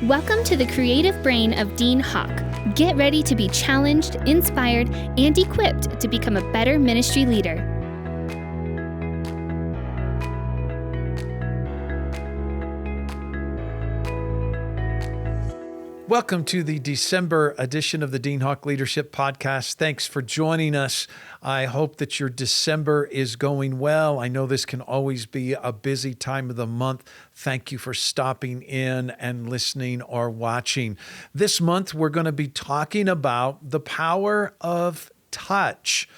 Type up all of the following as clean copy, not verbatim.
Welcome to the creative brain of Dean Hawk. Get ready to be challenged, inspired, and equipped to become a better ministry leader. Welcome to the December edition of the Dean Hawk Leadership Podcast. Thanks for joining us. I hope that your December is going well. I know this can always be a busy time of the month. Thank you for stopping in and listening or watching. This month, we're going to be talking about the power of touch.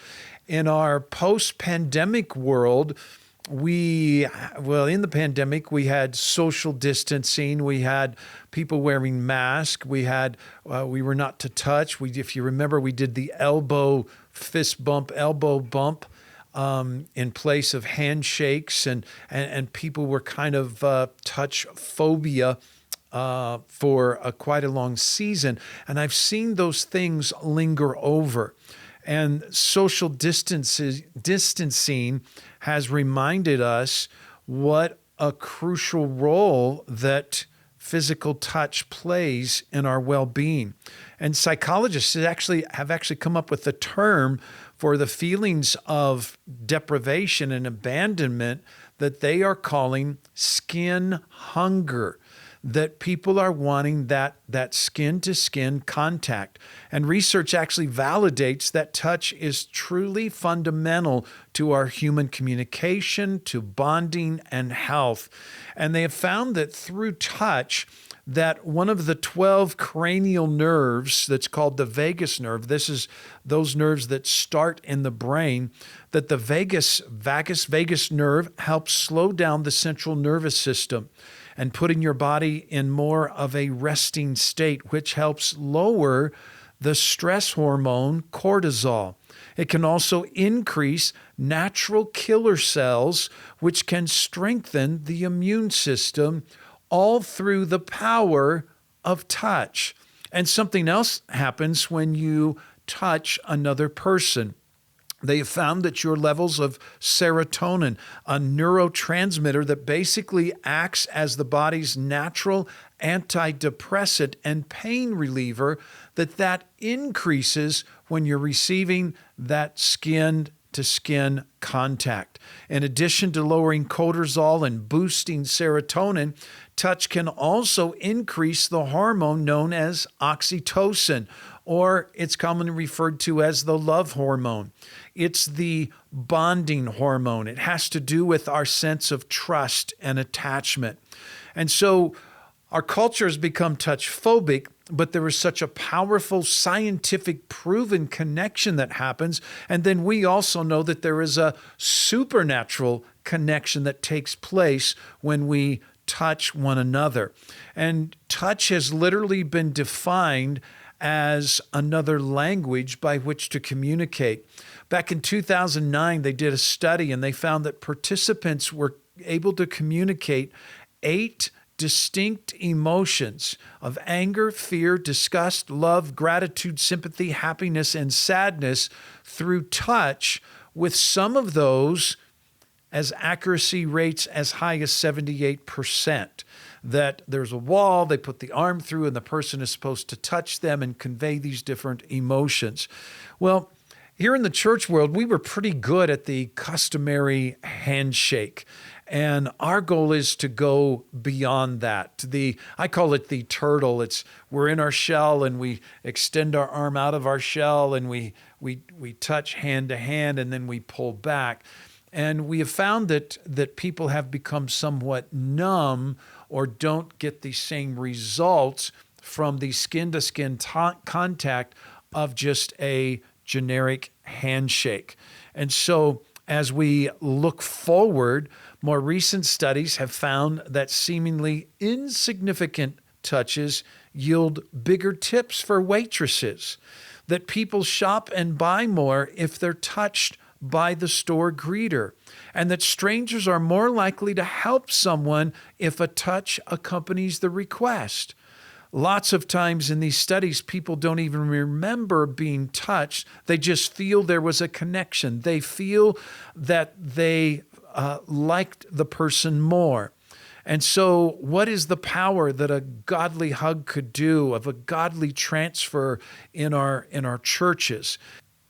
In our post-pandemic world, in the pandemic, we had social distancing. We had people wearing masks. We were not to touch. If you remember, we did the elbow bump in place of handshakes, and people were kind of touch phobia for quite a long season. And I've seen those things linger over. And social distancing has reminded us what a crucial role that physical touch plays in our well-being. And psychologists have actually come up with a term for the feelings of deprivation and abandonment that they are calling skin hunger. That people are wanting that skin-to-skin contact. And research actually validates that touch is truly fundamental to our human communication, to bonding and health. And they have found that through touch, that one of the 12 cranial nerves that's called the vagus nerve, this is those nerves that start in the brain, that the vagus nerve helps slow down the central nervous system and putting your body in more of a resting state, which helps lower the stress hormone cortisol. It can also increase natural killer cells, which can strengthen the immune system, all through the power of touch. And something else happens when you touch another person. They have found that your levels of serotonin, a neurotransmitter that basically acts as the body's natural antidepressant and pain reliever, that increases when you're receiving that skin-to-skin contact. In addition to lowering cortisol and boosting serotonin, touch can also increase the hormone known as oxytocin, or it's commonly referred to as the love hormone. It's the bonding hormone. It has to do with our sense of trust and attachment. And so our culture has become touch phobic, but there is such a powerful scientific proven connection that happens. And then we also know that there is a supernatural connection that takes place when we touch one another. And touch has literally been defined as another language by which to communicate. Back in 2009, they did a study and they found that participants were able to communicate 8 distinct emotions of anger, fear, disgust, love, gratitude, sympathy, happiness, and sadness through touch, with some of those as accuracy rates as high as 78%. That there's a wall, they put the arm through, and the person is supposed to touch them and convey these different emotions. Well, here in the church world, we were pretty good at the customary handshake. And our goal is to go beyond that. I call it the turtle. We're in our shell and we extend our arm out of our shell and we touch hand to hand and then we pull back. And we have found that people have become somewhat numb or don't get the same results from the skin-to-skin contact of just a generic handshake. And so as we look forward, more recent studies have found that seemingly insignificant touches yield bigger tips for waitresses, that people shop and buy more if they're touched by the store greeter, and that strangers are more likely to help someone if a touch accompanies the request. Lots of times in these studies, people don't even remember being touched. They just feel there was a connection. They feel that they liked the person more. And so what is the power that a godly hug could do, of a godly transfer in our churches?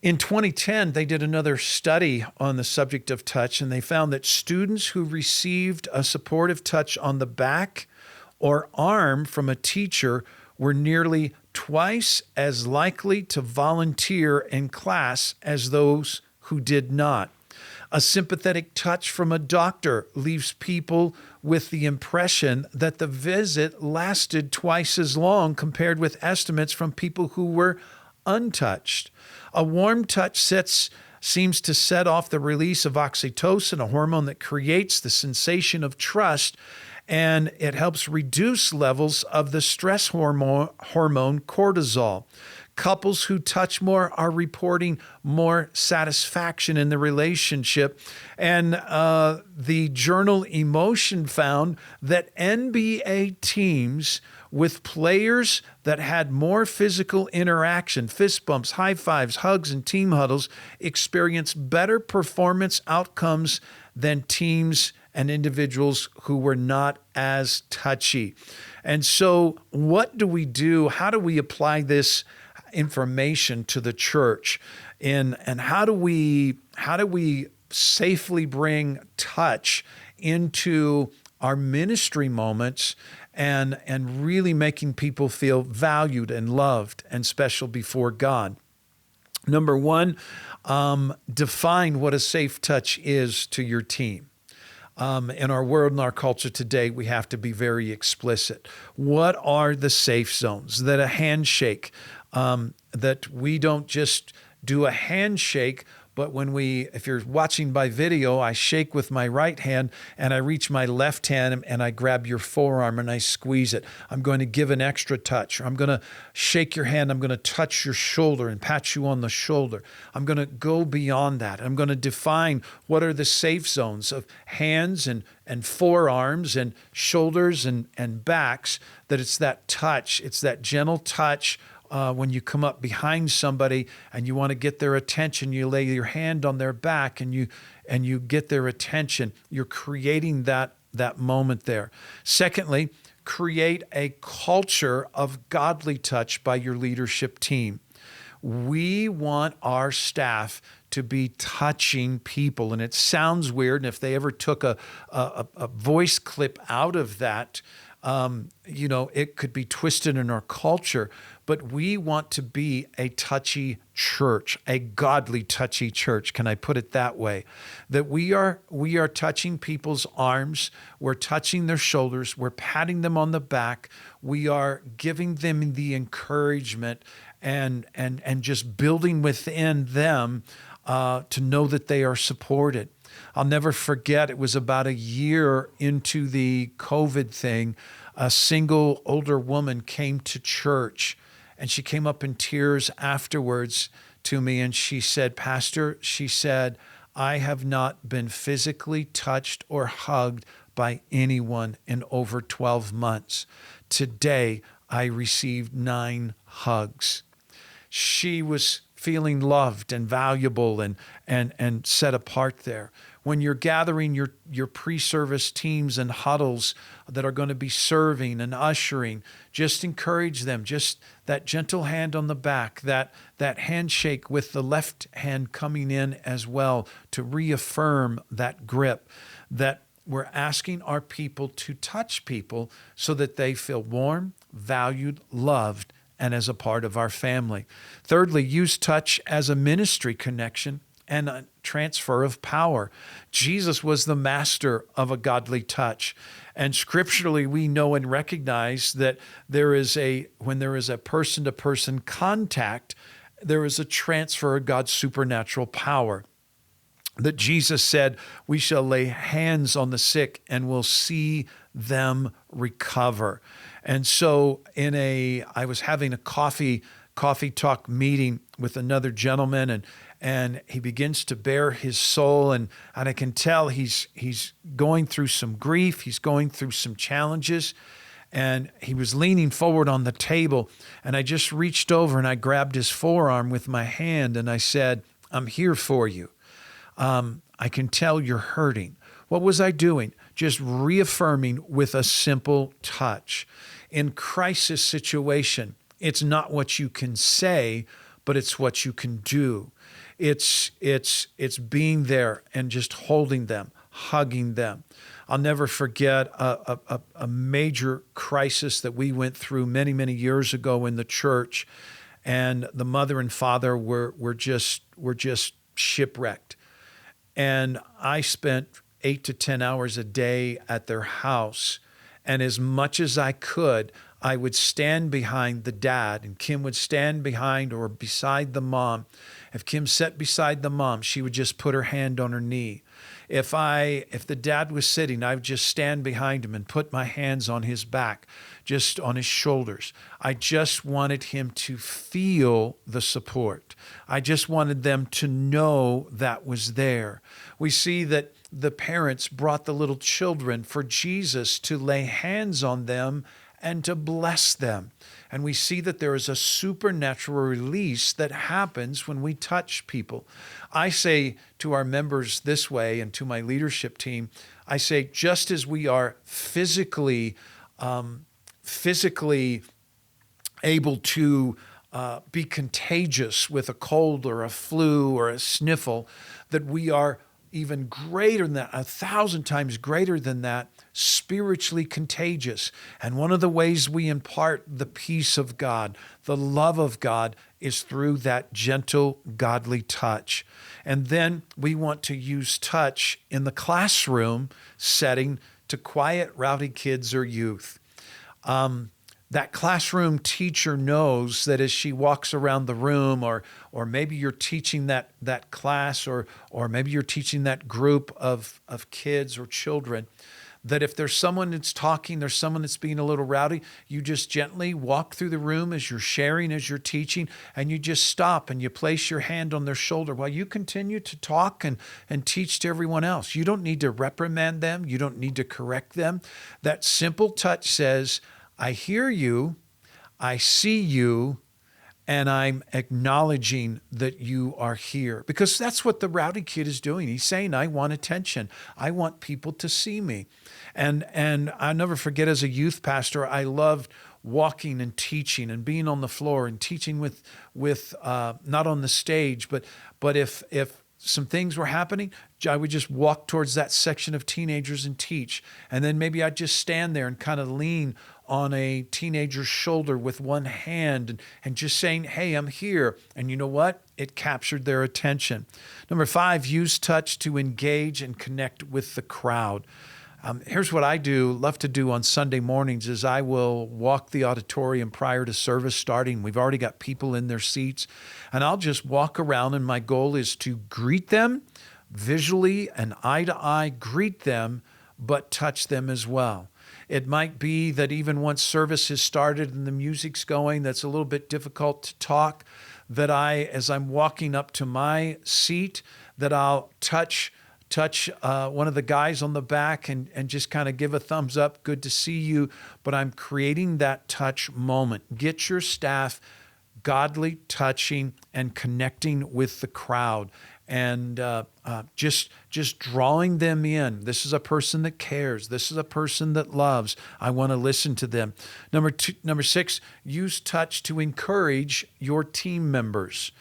In 2010, they did another study on the subject of touch, and they found that students who received a supportive touch on the back or arm from a teacher were nearly twice as likely to volunteer in class as those who did not. A sympathetic touch from a doctor leaves people with the impression that the visit lasted twice as long compared with estimates from people who were untouched. A warm touch seems to set off the release of oxytocin, a hormone that creates the sensation of trust, and it helps reduce levels of the stress hormone cortisol. Couples who touch more are reporting more satisfaction in the relationship. And the journal Emotion found that NBA teams with players that had more physical interaction, fist bumps, high fives, hugs, and team huddles, experienced better performance outcomes than teams and individuals who were not as touchy. And so what do we do? How do we apply this information to the church? And how do we safely bring touch into our ministry moments and really making people feel valued and loved and special before God? Number one, define what a safe touch is to your team. In our world and our culture today, we have to be very explicit. What are the safe zones? That a handshake, that we don't just do a handshake, but if you're watching by video, I shake with my right hand and I reach my left hand and I grab your forearm and I squeeze it. I'm going to give an extra touch. I'm going to shake your hand. I'm going to touch your shoulder and pat you on the shoulder. I'm going to go beyond that. I'm going to define what are the safe zones of hands and forearms and shoulders and backs, that it's that touch. It's that gentle touch. When you come up behind somebody and you want to get their attention, you lay your hand on their back and you get their attention. You're creating that moment there. Secondly, create a culture of godly touch by your leadership team. We want our staff to be touching people, and it sounds weird. And if they ever took a voice clip out of that, it could be twisted in our culture. But we want to be a touchy church, a godly touchy church. Can I put it that way? That we are touching people's arms, we're touching their shoulders, we're patting them on the back, we are giving them the encouragement and just building within them to know that they are supported. I'll never forget, it was about a year into the COVID thing, a single older woman came to church. And she came up in tears afterwards to me and she said, "Pastor," she said, "I have not been physically touched or hugged by anyone in over 12 months. Today, I received 9 hugs." She was feeling loved and valuable and set apart there. When you're gathering your pre-service teams and huddles that are going to be serving and ushering, just encourage them. Just that gentle hand on the back, that handshake with the left hand coming in as well to reaffirm that grip, that we're asking our people to touch people so that they feel warm, valued, loved, and as a part of our family. Thirdly, use touch as a ministry connection and a transfer of power. Jesus was the master of a godly touch. And scripturally, we know and recognize that when there is a person-to-person contact, there is a transfer of God's supernatural power. That Jesus said, "We shall lay hands on the sick and we'll see them recover." And so I was having a coffee talk meeting with another gentleman, and he begins to bare his soul, and I can tell he's going through some grief, he's going through some challenges, and he was leaning forward on the table, and I just reached over and I grabbed his forearm with my hand and I said, "I'm here for you. I can tell you're hurting." What was I doing? just reaffirming with a simple touch. In crisis situation, it's not what you can say, but it's what you can do. It's being there and just holding them, hugging them. I'll never forget a major crisis that we went through many, many years ago in the church, and the mother and father were just shipwrecked. And I spent 8 to 10 hours a day at their house, and as much as I could, I would stand behind the dad, and Kim would stand behind or beside the mom. If Kim sat beside the mom, she would just put her hand on her knee. If the dad was sitting, I would just stand behind him and put my hands on his back, just on his shoulders. I just wanted him to feel the support. I just wanted them to know that was there. We see that the parents brought the little children for Jesus to lay hands on them and to bless them. And we see that there is a supernatural release that happens when we touch people. I say to our members this way, and to my leadership team, I say, just as we are physically able to be contagious with a cold or a flu or a sniffle, that we are even greater than that, 1,000 times greater than that, spiritually contagious. And one of the ways we impart the peace of God, the love of God, is through that gentle, godly touch. And then we want to use touch in the classroom setting to quiet rowdy kids or youth. That classroom teacher knows that as she walks around the room, or maybe you're teaching that class, or maybe you're teaching that group of kids or children, that if there's someone that's talking, there's someone that's being a little rowdy, you just gently walk through the room as you're sharing, as you're teaching, and you just stop and you place your hand on their shoulder while you continue to talk and teach to everyone else. You don't need to reprimand them. You don't need to correct them. That simple touch says, I hear you, I see you, and I'm acknowledging that you are here. Because that's what the rowdy kid is doing. He's saying, I want attention. I want people to see me. And I'll never forget, as a youth pastor, I loved walking and teaching and being on the floor and teaching with not on the stage, but if some things were happening, I would just walk towards that section of teenagers and teach. And then maybe I'd just stand there and kind of lean on a teenager's shoulder with one hand and just saying, hey, I'm here. And you know what? It captured their attention. Number 5, use touch to engage and connect with the crowd. Here's what I love to do on Sunday mornings is I will walk the auditorium prior to service starting. We've already got people in their seats, and I'll just walk around, and my goal is to greet them visually and eye to eye, greet them, but touch them as well. It might be that even once service has started and the music's going, that's a little bit difficult to talk, that as I'm walking up to my seat, that I'll touch one of the guys on the back and just kind of give a thumbs up, good to see you, but I'm creating that touch moment. Get your staff godly touching and connecting with the crowd, and just drawing them in. This is a person that cares. This is a person that loves. I want to listen to them. Number 6, use touch to encourage your team members.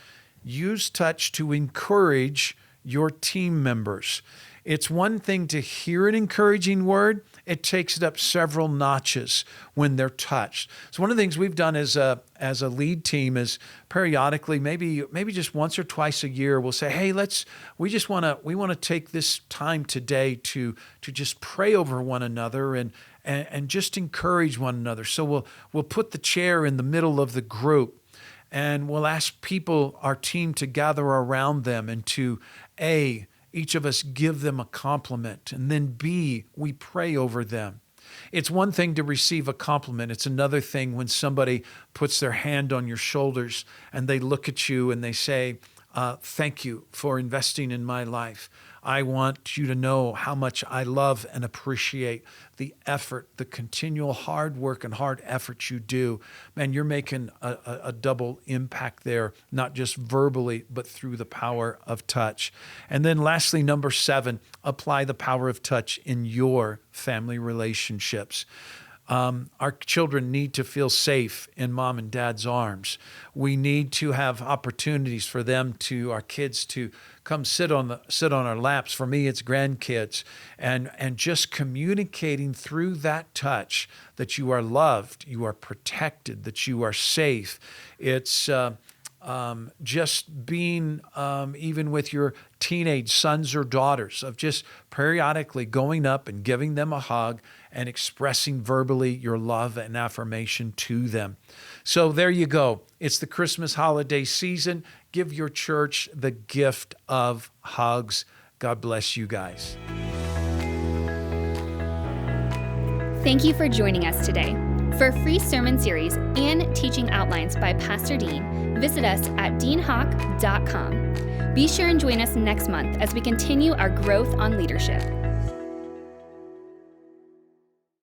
Use touch to encourage your team members. It's one thing to hear an encouraging word. It takes it up several notches when they're touched. So one of the things we've done as a lead team is periodically, maybe just once or twice a year, we'll say, hey, we want to take this time today to just pray over one another and just encourage one another. So we'll put the chair in the middle of the group, and we'll ask people, our team, to gather around them and to each of us give them a compliment, and then B, we pray over them. It's one thing to receive a compliment. It's another thing when somebody puts their hand on your shoulders and they look at you and they say, thank you for investing in my life. I want you to know how much I love and appreciate the effort, the continual hard work and hard effort you do. Man, you're making a double impact there, not just verbally, but through the power of touch. And then lastly, number 7, apply the power of touch in your family relationships. Our children need to feel safe in mom and dad's arms. We need to have opportunities for our kids to come sit on our laps. For me, it's grandkids, and just communicating through that touch that you are loved, you are protected, that you are safe. It's just being, even with your teenage sons or daughters, of just periodically going up and giving them a hug and expressing verbally your love and affirmation to them. So there you go. It's the Christmas holiday season. Give your church the gift of hugs. God bless you guys. Thank you for joining us today. For a free sermon series and teaching outlines by Pastor Dean, visit us at deanhawk.com. Be sure and join us next month as we continue our growth on leadership.